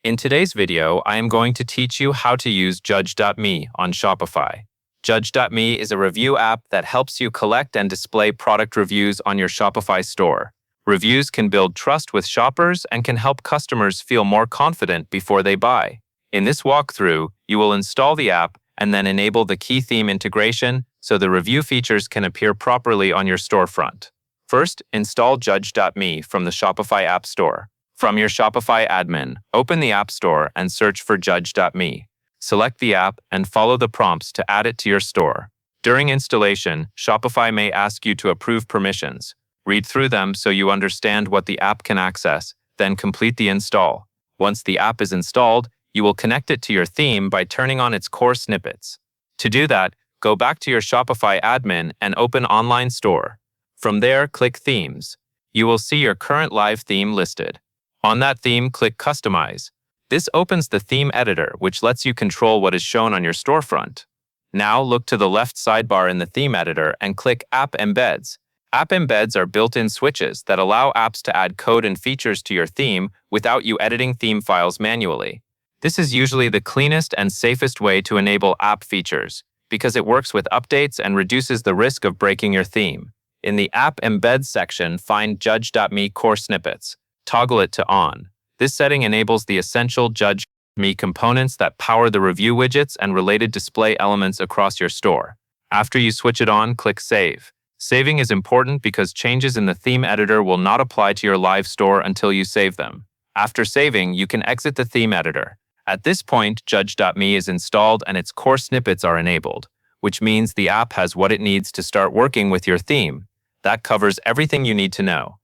In today's video, I am going to teach you how to use Judge.me on Shopify. Judge.me is a review app that helps you collect and display product reviews on your Shopify store. Reviews can build trust with shoppers and can help customers feel more confident before they buy. In this walkthrough, you will install the app and then enable the key theme integration so the review features can appear properly on your storefront. First, install Judge.me from the Shopify App Store. From your Shopify admin, open the App Store and search for Judge.me. Select the app and follow the prompts to add it to your store. During installation, Shopify may ask you to approve permissions. Read through them so you understand what the app can access, then complete the install. Once the app is installed, you will connect it to your theme by turning on its core snippets. To do that, go back to your Shopify admin and open Online Store. From there, click Themes. You will see your current live theme listed. On that theme, click Customize. This opens the theme editor, which lets you control what is shown on your storefront. Now look to the left sidebar in the theme editor and click App Embeds. App Embeds are built-in switches that allow apps to add code and features to your theme without you editing theme files manually. This is usually the cleanest and safest way to enable app features, because it works with updates and reduces the risk of breaking your theme. In the App Embeds section, find Judge.me core snippets. Toggle it to On. This setting enables the essential Judge.me components that power the review widgets and related display elements across your store. After you switch it on, click Save. Saving is important because changes in the theme editor will not apply to your live store until you save them. After saving, you can exit the theme editor. At this point, Judge.me is installed and its core snippets are enabled, which means the app has what it needs to start working with your theme. That covers everything you need to know.